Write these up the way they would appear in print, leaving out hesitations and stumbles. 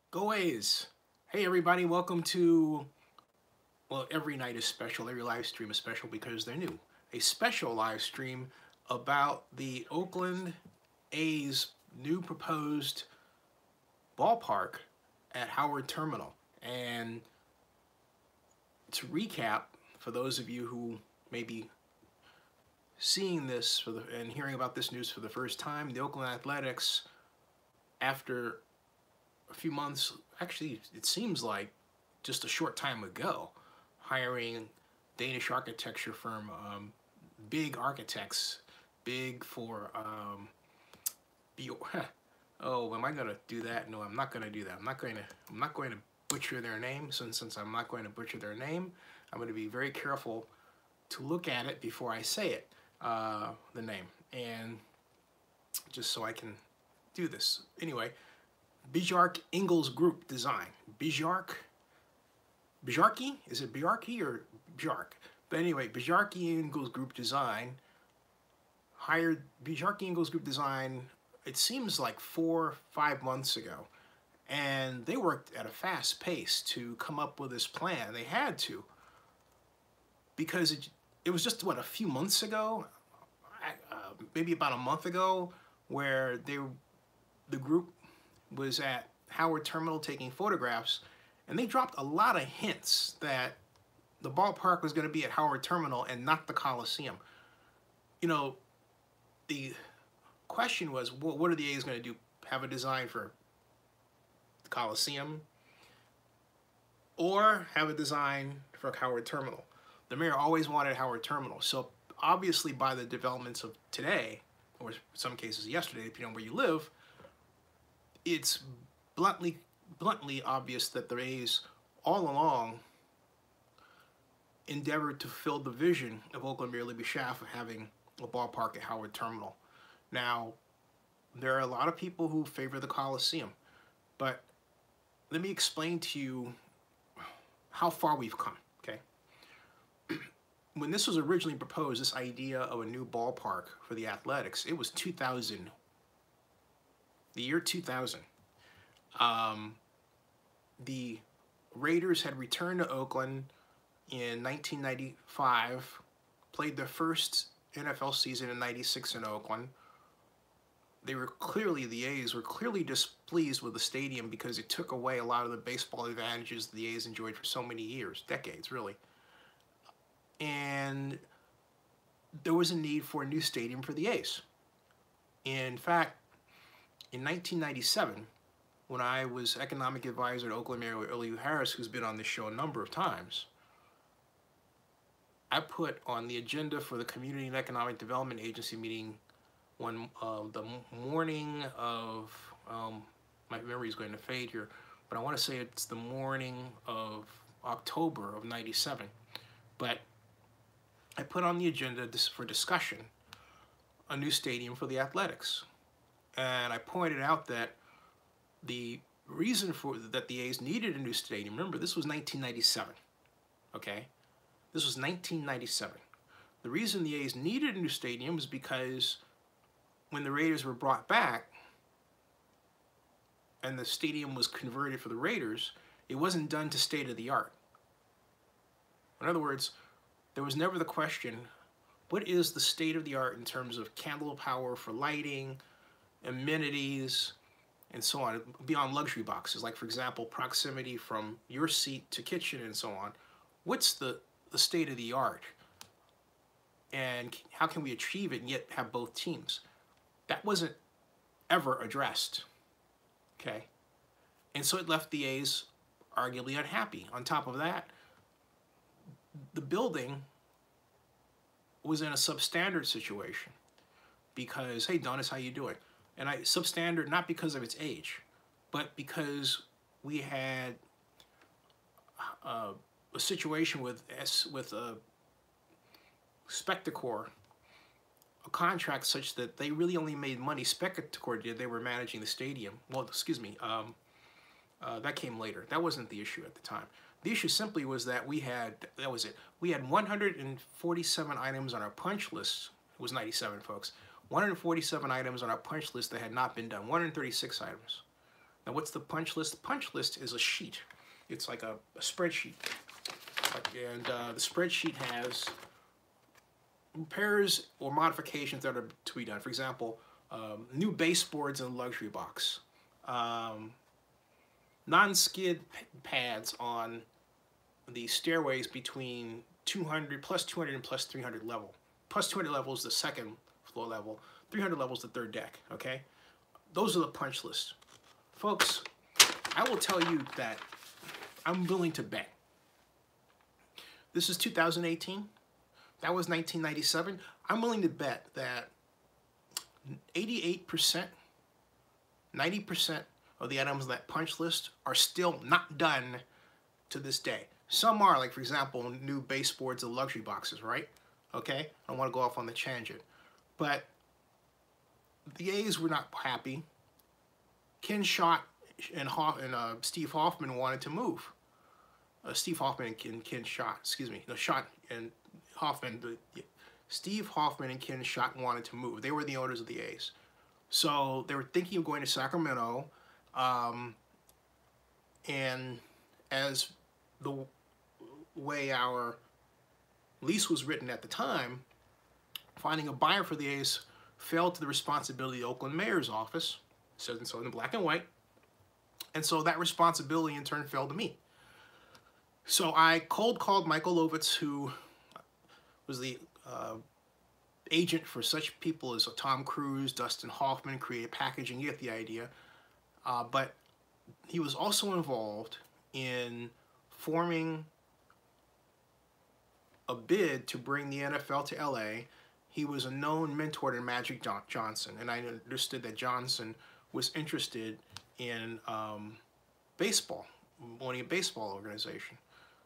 Go A's! Hey everybody, welcome to, well, every night is special, every live stream is special because they're new. A special live stream about the Oakland A's new proposed ballpark at Howard Terminal. And to recap, for those of you who may be seeing this and hearing about this news for the first time, the Oakland Athletics, after a few months, actually it seems like just a short time ago, hiring Danish architecture firm, big architects, big for, oh, am I gonna do that? No, I'm not gonna do that. I'm not going to butcher their name. Since I'm not going to butcher their name, I'm going to be very careful to look at it before I say it, the name, and just so I can do this. Anyway, Bjarke Ingels Group Design. Bjarke? Is it Bjarke or Bjarke? But anyway, Bjarke Ingels Group Design hired Bjarke Ingels Group Design, it seems like 4 or 5 months ago. And they worked at a fast pace to come up with this plan. They had to. Because it was just, what, a few months ago? Maybe about a month ago, where the group was at Howard Terminal taking photographs, and they dropped a lot of hints that the ballpark was going to be at Howard Terminal and not the Coliseum. You know, the question was, well, what are the A's going to do? Have a design for the Coliseum or have a design for Howard Terminal? The mayor always wanted Howard Terminal. So obviously by the developments of today, or in some cases yesterday, depending on where you live, it's bluntly obvious that the A's all along endeavored to fulfill the vision of Oakland Mayor Libby Schaaf of having a ballpark at Howard Terminal. Now, there are a lot of people who favor the Coliseum, but let me explain to you how far we've come, okay? When this was originally proposed, this idea of a new ballpark for the Athletics, it was 2000. The year 2000. The Raiders had returned to Oakland in 1995, played their first NFL season in 96 in Oakland. The A's were clearly displeased with the stadium because it took away a lot of the baseball advantages the A's enjoyed for so many years, decades really. And there was a need for a new stadium for the A's. In fact, in 1997, when I was economic advisor to Oakland Mayor Early Harris, who's been on this show a number of times, I put on the agenda for the Community and Economic Development Agency meeting the morning of, my memory is going to fade here, but I want to say it's the morning of October of 97. But I put on the agenda for discussion a new stadium for the Athletics. And I pointed out that the reason that the A's needed a new stadium, remember this was 1997, okay? This was 1997. The reason the A's needed a new stadium was because when the Raiders were brought back and the stadium was converted for the Raiders, it wasn't done to state of the art. In other words, there was never the question, what is the state of the art in terms of candle power for lighting, amenities, and so on, beyond luxury boxes, like for example, proximity from your seat to kitchen and so on. What's the state of the art? And how can we achieve it and yet have both teams? That wasn't ever addressed, okay? And so it left the A's arguably unhappy. On top of that, the building was in a substandard situation because, hey, Donis, how you doing? And substandard not because of its age, but because we had a situation with Spectacor, a contract such that they really only made money. Spectacor did. They were managing the stadium. Well, excuse me. That came later. That wasn't the issue at the time. The issue simply was that we had, that was it. We had 147 items on our punch list. It was 97, folks. 147 items on our punch list that had not been done. 136 items Now, what's the punch list? The punch list is a sheet. It's like a spreadsheet. And the spreadsheet has repairs or modifications that are to be done. For example, new baseboards in the luxury box. Non-skid pads on the stairways between 200, plus 200 and plus 300 level. Plus 200 level is the second floor level. 300 level is the third deck, okay? Those are the punch lists. Folks, I will tell you that I'm willing to bet. This is 2018. That was 1997. I'm willing to bet that 88%, 90% of the items on that punch list are still not done to this day. Some are, like for example, new baseboards and luxury boxes, right? Okay, I don't want to go off on the tangent. But the A's were not happy. Ken Schott and Steve Hoffman wanted to move. Steve Hoffman and Ken Schott, excuse me. No, Schott and Hoffman. Steve Hoffman and Ken Schott wanted to move. They were the owners of the A's. So they were thinking of going to Sacramento. And as the way our lease was written at the time, finding a buyer for the A's fell to the responsibility of the Oakland mayor's office. It says so in black and white. And so that responsibility in turn fell to me. So I cold called Michael Lovitz, who was the agent for such people as Tom Cruise, Dustin Hoffman, Creative Packaging. You get the idea. But he was also involved in forming a bid to bring the NFL to LA. He was a known mentor to Magic Johnson, and I understood that Johnson was interested in baseball, owning a baseball organization.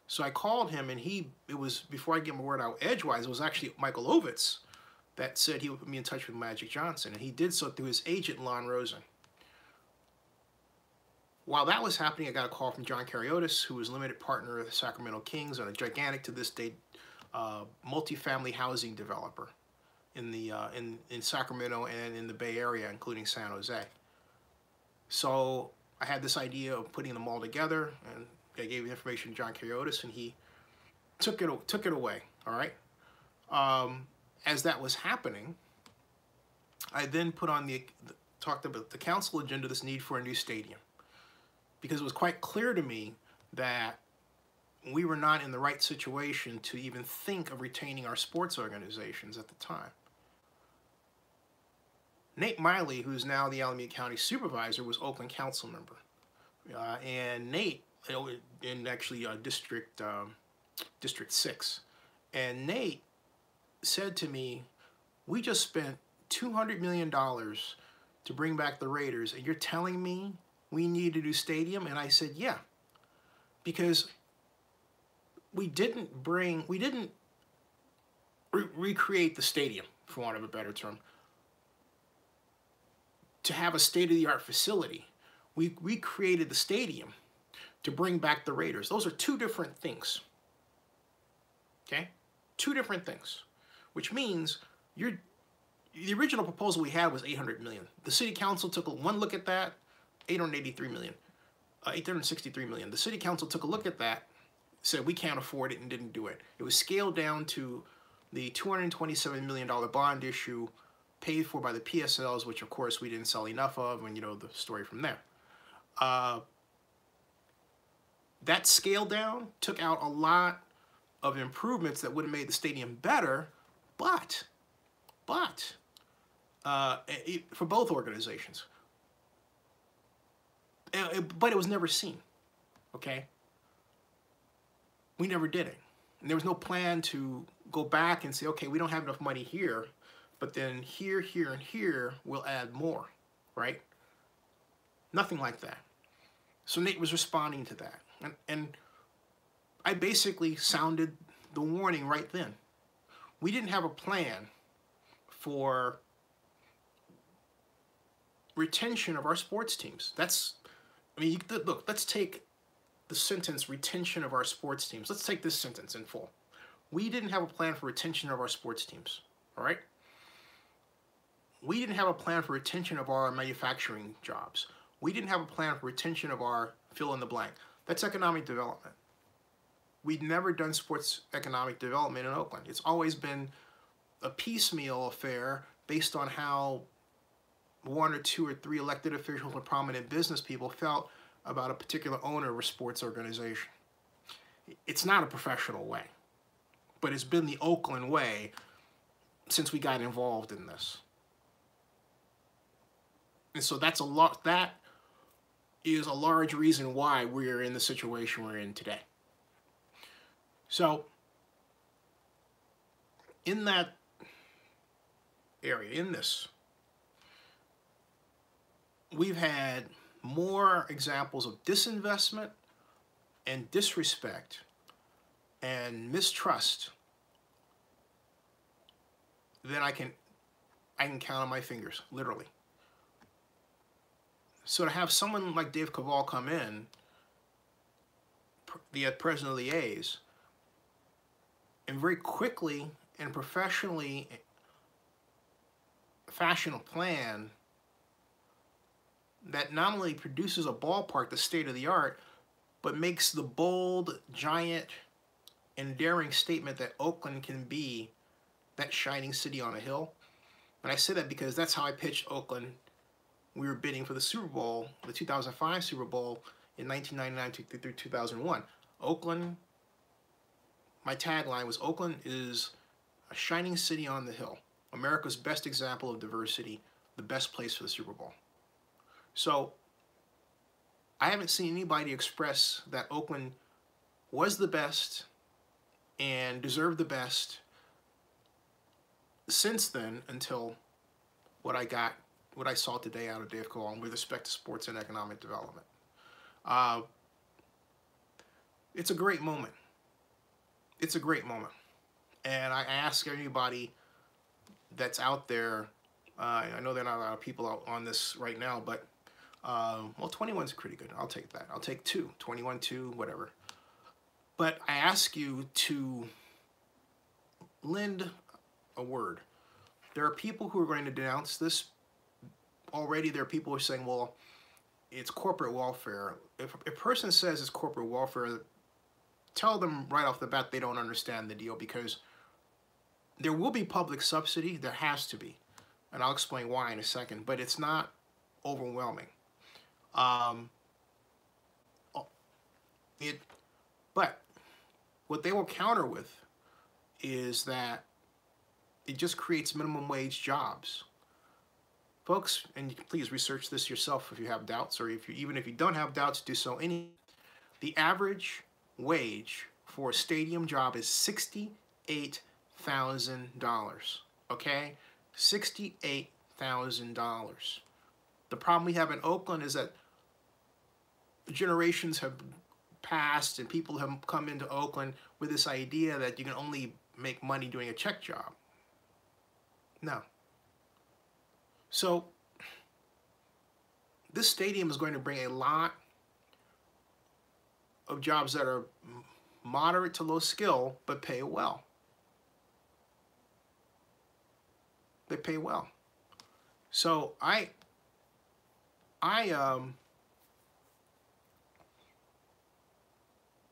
So I called him, and it was, before I get my word out edgewise, it was actually Michael Ovitz that said he would put me in touch with Magic Johnson, and he did so through his agent, Lon Rosen. While that was happening, I got a call from John Cariotis, who was limited partner of the Sacramento Kings and a gigantic, to this day, multifamily housing developer in Sacramento and in the Bay Area, including San Jose. So I had this idea of putting them all together, and I gave the information to John Cariotis, and he took it away. All right. As that was happening, I then put on talked about the council agenda this need for a new stadium, because it was quite clear to me that we were not in the right situation to even think of retaining our sports organizations at the time. Nate Miley, who's now the Alameda County Supervisor, was Oakland council member. And Nate, in actually District 6. And Nate said to me, we just spent $200 million to bring back the Raiders, and you're telling me we need a new stadium? And I said, yeah, because we didn't recreate the stadium, for want of a better term, to have a state-of-the-art facility. We created the stadium to bring back the Raiders. Those are two different things. Okay? Two different things. Which means the original proposal we had was $800 million. The city council took one look at that, $863 million. The city council took a look at that, said we can't afford it, and didn't do it. It was scaled down to the $227 million bond issue paid for by the PSLs, which of course we didn't sell enough of, and you know the story from there. That scale down took out a lot of improvements that would have made the stadium better, but for both organizations. But it was never seen, okay? We never did it. And there was no plan to go back and say, okay, we don't have enough money here, but then here, here, and here, we'll add more, right? Nothing like that. So Nate was responding to that. And I basically sounded the warning right then. We didn't have a plan for retention of our sports teams. Look, let's take the sentence retention of our sports teams. Let's take this sentence in full. We didn't have a plan for retention of our sports teams, all right? We didn't have a plan for retention of our manufacturing jobs. We didn't have a plan for retention of our fill in the blank. That's economic development. We'd never done sports economic development in Oakland. It's always been a piecemeal affair based on how one or two or three elected officials or prominent business people felt about a particular owner of a sports organization. It's not a professional way, but it's been the Oakland way since we got involved in this. And so that is a large reason why we're in the situation we're in today. So in that area, in this, we've had more examples of disinvestment and disrespect and mistrust than I can count on my fingers, literally. So to have someone like Dave Cavall come in, the president of the A's, and very quickly and professionally fashion a plan that not only produces a ballpark that's state of the art, but makes the bold, giant, and daring statement that Oakland can be that shining city on a hill. And I say that because that's how I pitched Oakland. We were bidding for the Super Bowl, the 2005 Super Bowl in 1999 through 2001. Oakland, my tagline was, Oakland is a shining city on the hill, America's best example of diversity, the best place for the Super Bowl. So I haven't seen anybody express that Oakland was the best and deserved the best since then until what I saw today out of Dave Cavall with respect to sports and economic development. It's a great moment. It's a great moment. And I ask anybody that's out there, I know there are not a lot of people out on this right now, but well, 21's pretty good. I'll take that. I'll take 2, 21, 2, whatever. But I ask you to lend a word. There are people who are going to denounce this. Already there are people who are saying, well, it's corporate welfare. If a person says it's corporate welfare, tell them right off the bat they don't understand the deal, because there will be public subsidy. There has to be. And I'll explain why in a second. But it's not overwhelming. But what they will counter with is that it just creates minimum wage jobs. Folks, and you can please research this yourself if you have doubts, or even if you don't have doubts, do so. The average wage for a stadium job is $68,000. Okay, $68,000. The problem we have in Oakland is that generations have passed and people have come into Oakland with this idea that you can only make money doing a check job. No. So this stadium is going to bring a lot of jobs that are moderate to low skill, but pay well. They pay well. So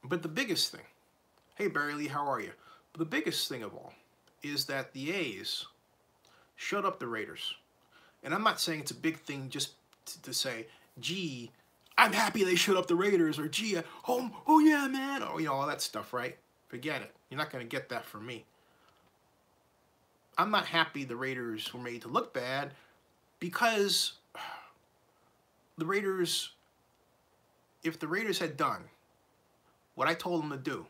but the biggest thing, hey Barry Lee, how are you? But the biggest thing of all is that the A's shut up the Raiders. And I'm not saying it's a big thing just to say, gee, I'm happy they shut up the Raiders, or gee, oh yeah, man, or all that stuff, right? Forget it. You're not going to get that from me. I'm not happy the Raiders were made to look bad, because the Raiders, if the Raiders had done what I told them to do,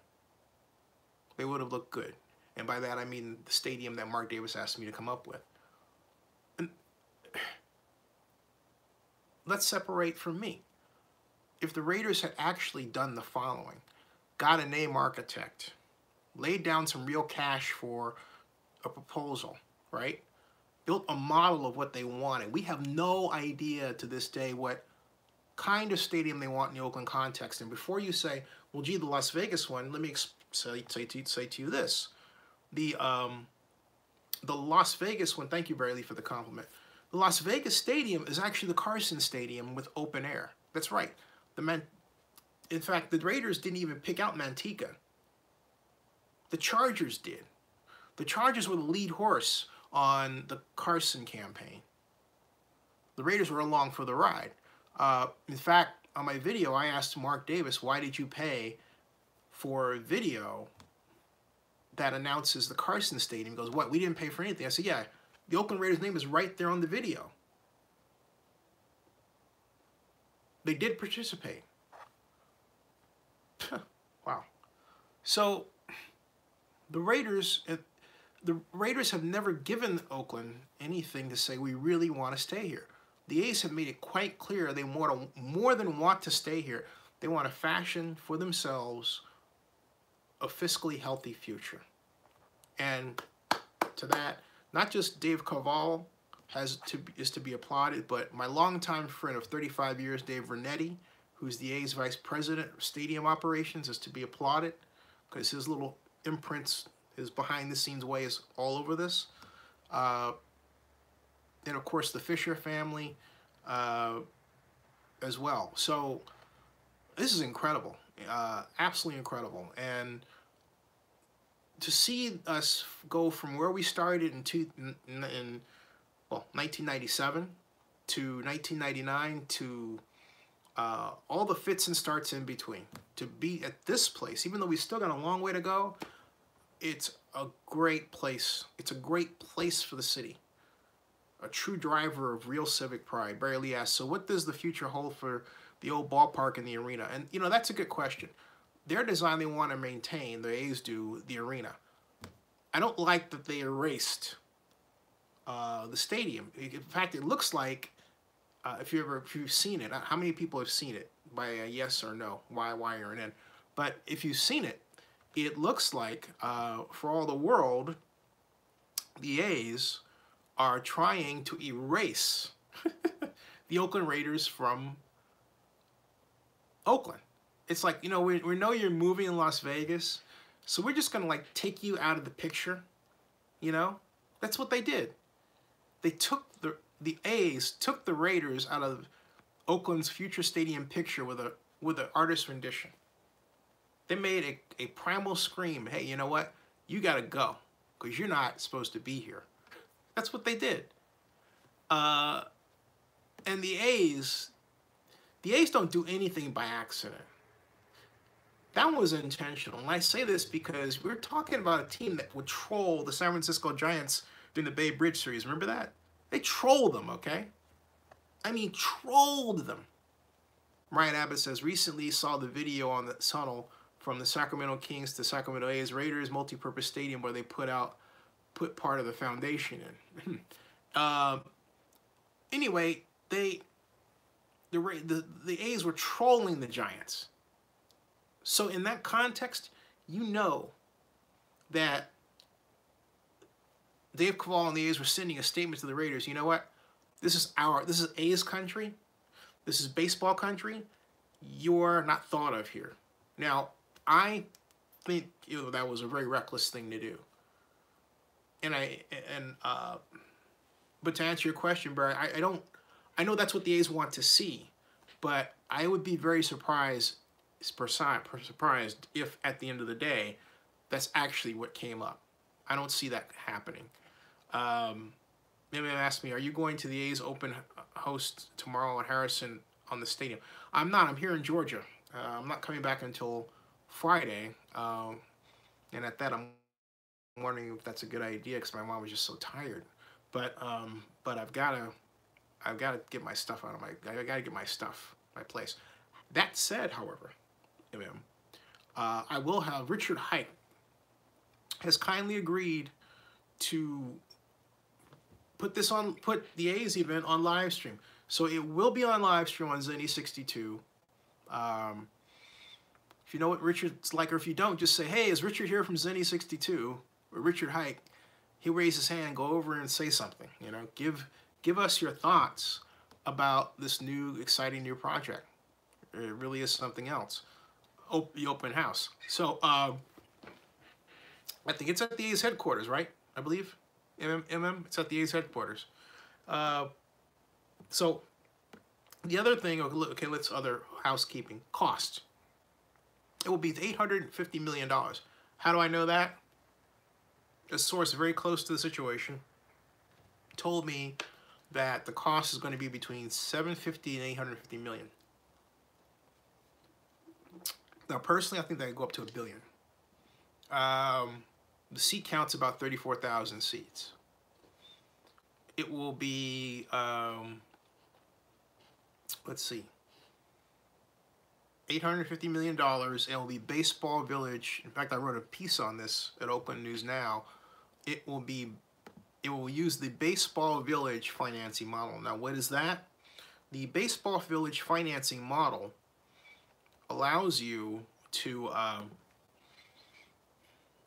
they would have looked good. And by that I mean the stadium that Mark Davis asked me to come up with. And let's separate from me. If the Raiders had actually done the following, got a name architect, laid down some real cash for a proposal, right? Built a model of what they wanted. We have no idea to this day what kind of stadium they want in the Oakland context. And before you say, well, gee, the Las Vegas one, let me say to you this. The Las Vegas one, thank you, Barry Lee, for the compliment. The Las Vegas Stadium is actually the Carson Stadium with open air. That's right. In fact, the Raiders didn't even pick out Manteca. The Chargers did. The Chargers were the lead horse on the Carson campaign. The Raiders were along for the ride. In fact, on my video, I asked Mark Davis, why did you pay for a video that announces the Carson Stadium? He goes, what, we didn't pay for anything? I said, yeah, the Oakland Raiders' name is right there on the video. They did participate. Wow. So the Raiders have never given Oakland anything to say we really want to stay here. The A's have made it quite clear they more than want to stay here. They want to fashion for themselves a fiscally healthy future. And to that, not just Dave Cavall is to be applauded, but my longtime friend of 35 years, Dave Vernetti, who's the A's vice president of stadium operations, is to be applauded because his little imprints, his behind-the-scenes ways all over this. And of course, the Fisher family as well. So this is incredible, absolutely incredible. And to see us go from where we started in 1997 to 1999 to all the fits and starts in between, to be at this place, even though we still got a long way to go, it's a great place. It's a great place for the city. A true driver of real civic pride. Barry Lee asks, so what does the future hold for the old ballpark and the arena? And, you know, that's a good question. Their design, they want to maintain, the A's do, the arena. I don't like that they erased the stadium. In fact, it looks like, if you've seen it, how many people have seen it by a yes or no, Y or an N? But if you've seen it, it looks like, for all the world, the A's are trying to erase the Oakland Raiders from Oakland. It's like, you know, we know you're moving in Las Vegas, so we're just going to, like, take you out of the picture, you know? That's what they did. They took the A's took the Raiders out of Oakland's future stadium picture with an artist rendition. They made a primal scream, hey, you know what? You got to go because you're not supposed to be here. That's what they did. And the A's don't do anything by accident. That was intentional. And I say this because we're talking about a team that would troll the San Francisco Giants during the Bay Bridge series. Remember that? They trolled them, okay? I mean, trolled them. Ryan Abbott says, recently saw the video on the tunnel from the Sacramento Kings to Sacramento A's Raiders multi-purpose stadium where they put part of the foundation in. Anyway, the A's were trolling the Giants. So in that context, you know that Dave Cavall and the A's were sending a statement to the Raiders. You know what? This is A's country. This is baseball country. You're not thought of here. Now, I think, you know, that was a very reckless thing to do. But to answer your question, Barry, I know that's what the A's want to see, but I would be very surprised if at the end of the day, that's actually what came up. I don't see that happening. Maybe asked me, are you going to the A's open host tomorrow at Harrison on the stadium? I'm not. I'm here in Georgia. I'm not coming back until Friday. And at that, I'm wondering if that's a good idea because my mom was just so tired. But I've got to get my stuff out of I got to get my stuff, my place. That said, however, I will have Richard Hike has kindly agreed to put the A's event on live stream. So it will be on live stream on Zenny 62. If you know what Richard's like, or if you don't, just say, hey, is Richard here from Zenny 62? Or Richard Hike. He'll raise his hand, go over and say something. You know, give us your thoughts about this new, exciting new project. It really is something else. The open house. So, I think it's at the A's headquarters, right? I believe. It's at the A's headquarters. So the other thing, okay, let's other housekeeping costs. It will be $850 million. How do I know that? A source very close to the situation told me that the cost is going to be between 750 and 850 million. Now, personally, I think that could go up to $1 billion. The seat count's about 34,000 seats. It will be, let's see, $850 million, and it will be Baseball Village. In fact, I wrote a piece on this at Oakland News Now. It will use the Baseball Village financing model. Now, what is that? The Baseball Village financing model allows you to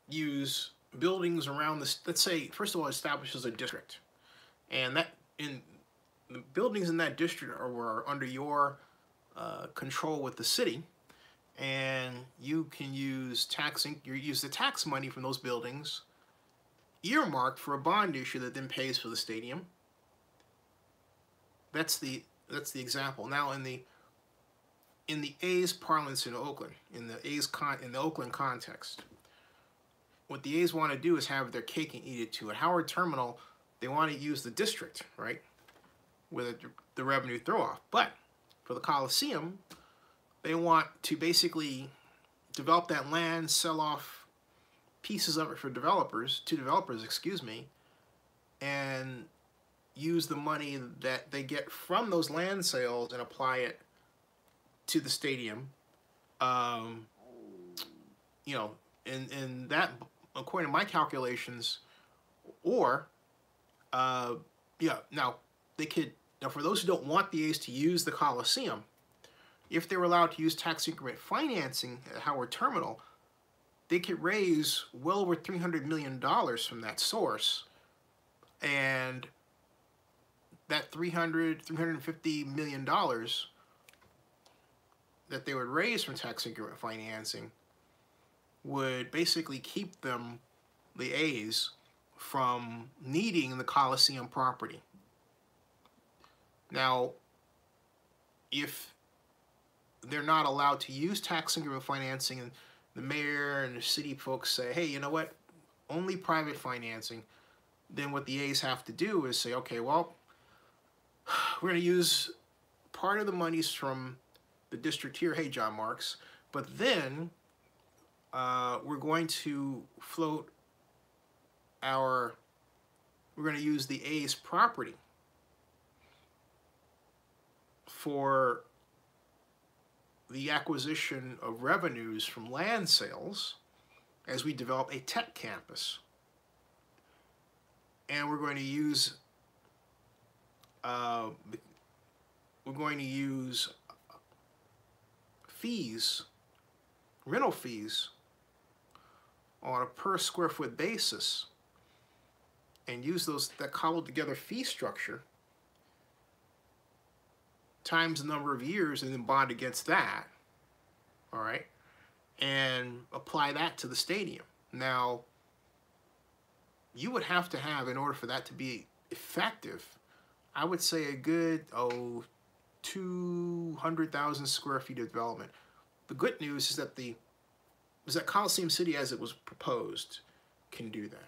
use buildings around this. Let's say, first of all, it establishes a district, and that in the buildings in that district are under your control with the city, and you can use the tax money from those buildings earmarked for a bond issue that then pays for the stadium. That's the example. Now in the A's parlance in Oakland, in the Oakland context, what the A's want to do is have their cake and eat it too. At Howard Terminal, they want to use the district, right, with the revenue throw-off. But for the Coliseum, they want to basically develop that land, sell off pieces of it to developers, excuse me, and use the money that they get from those land sales and apply it to the stadium. You know, and that, according to my calculations, or yeah, now they could. Now, for those who don't want the A's to use the Coliseum, if they were allowed to use tax increment financing at Howard Terminal, they could raise well over $300 million from that source. And that $350 million that they would raise from tax increment financing would basically keep them, the A's, from needing the Coliseum property. Now, if they're not allowed to use tax increment financing, and the mayor and the city folks say, hey, you know what, only private financing, then what the A's have to do is say, okay, well, we're going to use part of the monies from the district here, hey, John Marks, but then we're going to we're going to use the A's property for the acquisition of revenues from land sales as we develop a tech campus. And we're going to use fees, rental fees, on a per square foot basis, and use that cobbled together fee structure times the number of years, and then bond against that, all right, and apply that to the stadium. Now, you would have to have, in order for that to be effective, I would say a good 200,000 square feet of development. The good news is that Coliseum City, as it was proposed, can do that.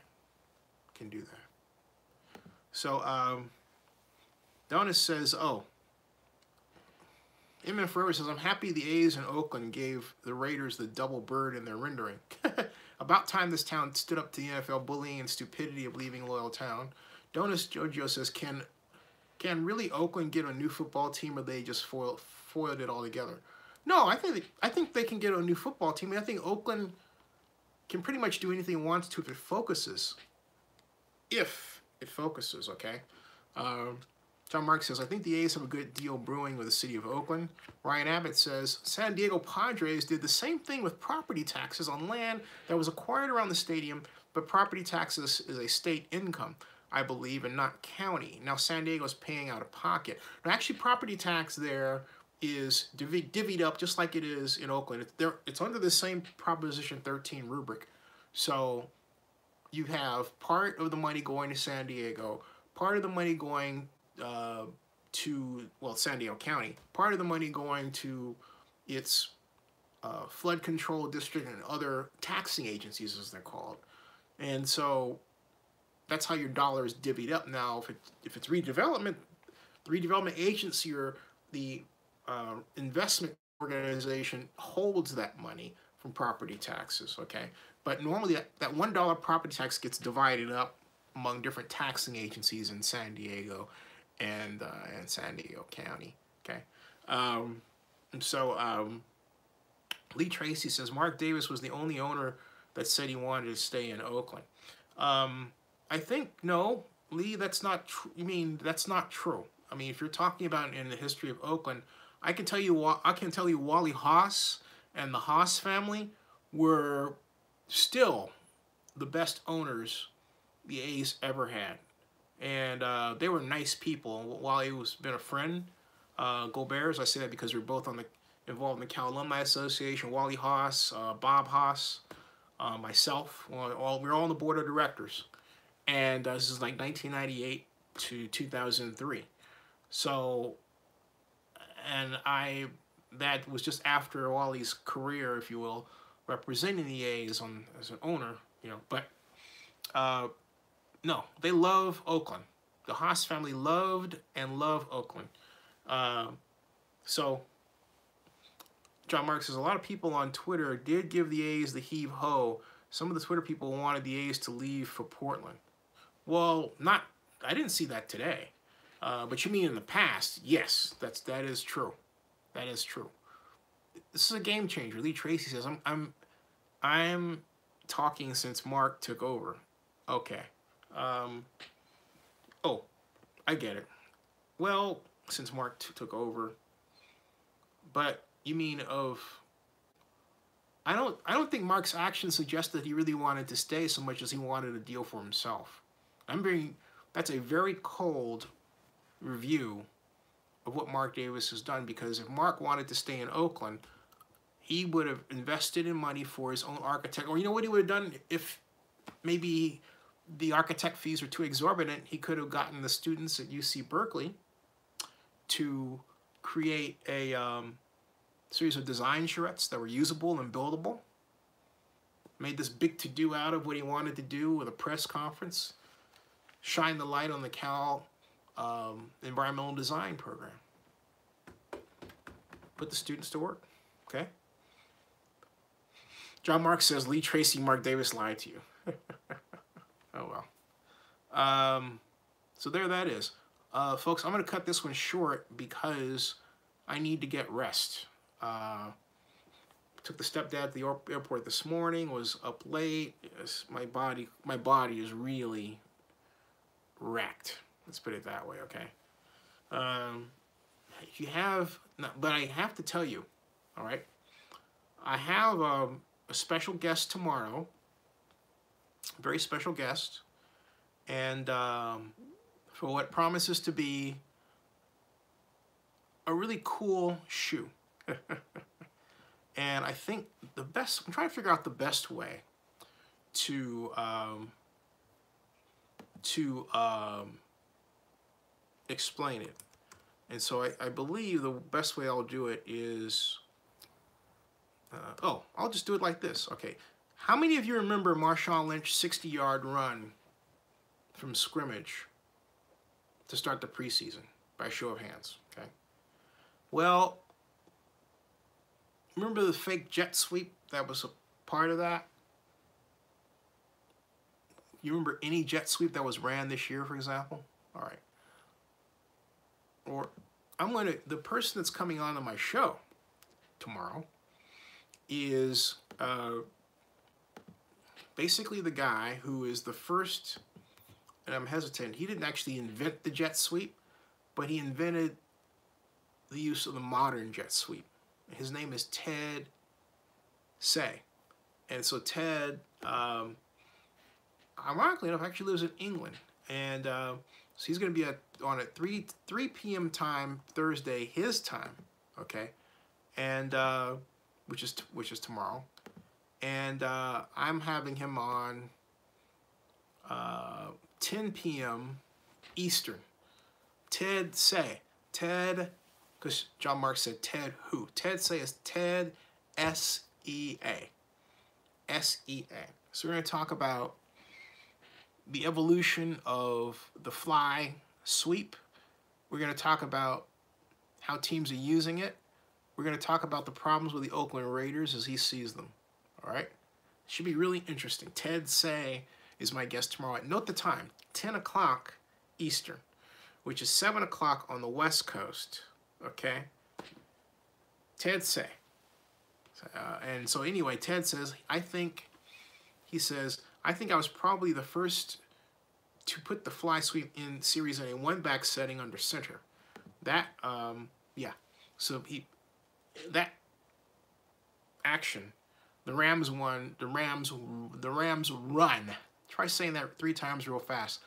So Donis says, Inman Forever says, I'm happy the A's in Oakland gave the Raiders the double bird in their rendering. About time this town stood up to the NFL bullying and stupidity of leaving a loyal town. Donis Jojo says, can really Oakland get a new football team, or they just foiled it altogether? No, I think they can get a new football team. I think Oakland can pretty much do anything it wants to if it focuses. If it focuses, okay? John Marks says, I think the A's have a good deal brewing with the city of Oakland. Ryan Abbott says, San Diego Padres did the same thing with property taxes on land that was acquired around the stadium, but property taxes is a state income, I believe, and not county. Now San Diego's paying out of pocket. Now, actually, property tax there is divvied up just like it is in Oakland. It's under the same Proposition 13 rubric. So you have part of the money going to San Diego, part of the money going to, well, San Diego County, part of the money going to its flood control district and other taxing agencies, as they're called. And so that's how your dollar is divvied up. Now, if it's redevelopment, the redevelopment agency or the investment organization holds that money from property taxes, okay? But normally that $1 property tax gets divided up among different taxing agencies in San Diego and San Diego County, okay? Lee Tracy says, Mark Davis was the only owner that said he wanted to stay in Oakland. I think, no, Lee, that's not true. You mean, that's not true. I mean, if you're talking about in the history of Oakland, I can tell you Wally Haas and the Haas family were still the best owners the A's ever had. And they were nice people. Wally was been a friend. Go Bears, I say that because we're both involved in the Cal Alumni Association. Wally Haas, Bob Haas, myself, we're all on the board of directors. And this is like 1998 to 2003. So, and that was just after Wally's career, if you will, representing the A's as an owner, you know. But no, they love Oakland. The Haas family loved and love Oakland. So John Mark says, a lot of people on Twitter did give the A's the heave-ho. Some of the Twitter people wanted the A's to leave for Portland. Well, I didn't see that today. But you mean in the past? Yes, that is true. That is true. This is a game changer. Lee Tracy says, I'm talking since Mark took over. Okay. Oh, I get it. Well, since Mark took over. But you mean I don't think Mark's actions suggest that he really wanted to stay so much as he wanted a deal for himself. That's a very cold review of what Mark Davis has done, because if Mark wanted to stay in Oakland, he would have invested in money for his own architect. Or you know what he would have done if maybe the architect fees were too exorbitant? He could have gotten the students at UC Berkeley to create a series of design charrettes that were usable and buildable. Made this big to-do out of what he wanted to do with a press conference. Shine the light on the Cal environmental design program. Put the students to work, okay? John Mark says, Lee Tracy, Mark Davis lied to you. Oh, well. So there that is. Folks, I'm going to cut this one short because I need to get rest. Took the stepdad to the airport this morning, was up late. My body is really wrecked. Let's put it that way, okay? But I have to tell you, all right? I have a special guest tomorrow, a very special guest, and for what promises to be a really cool shoe. And I think I'm trying to figure out the best way to explain it. And so I believe the best way I'll do it is, I'll just do it like this. Okay, how many of you remember Marshawn Lynch's 60-yard run from scrimmage to start the preseason? By show of hands, okay? Well, remember the fake jet sweep that was a part of that? You remember any jet sweep that was ran this year, for example? All right. Or the person that's coming on my show tomorrow is basically the guy who is the first, and I'm hesitant, he didn't actually invent the jet sweep, but he invented the use of the modern jet sweep. His name is Ted Say. And so Ted, ironically enough, actually lives in England. And so he's going to be on at 3 p.m. time Thursday, his time, okay, and which is tomorrow, and I'm having him on 10 p.m. Eastern. Ted Say. Ted, because John Mark said Ted who? Ted Say is Ted S-E-A. S-E-A. So we're going to talk about the evolution of the fly sweep. We're going to talk about how teams are using it. We're going to talk about the problems with the Oakland Raiders as he sees them. All right? Should be really interesting. Ted Say is my guest tomorrow. Note the time, 10 o'clock Eastern, which is 7 o'clock on the West Coast. Okay? Ted Say. And so anyway, Ted says, I think I was probably the first to put the fly sweep in series in a one-back setting under center. That, yeah. So that action, the Rams won, the Rams run. Try saying that 3 times real fast.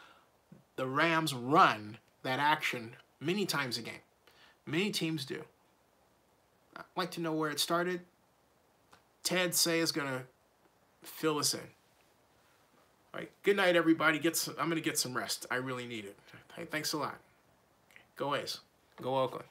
The Rams run that action many times a game. Many teams do. I'd like to know where it started. Ted Say is going to fill us in. All right. Good night, everybody. I'm going to get some rest. I really need it. Hey, thanks a lot. Go A's. Go Oakland.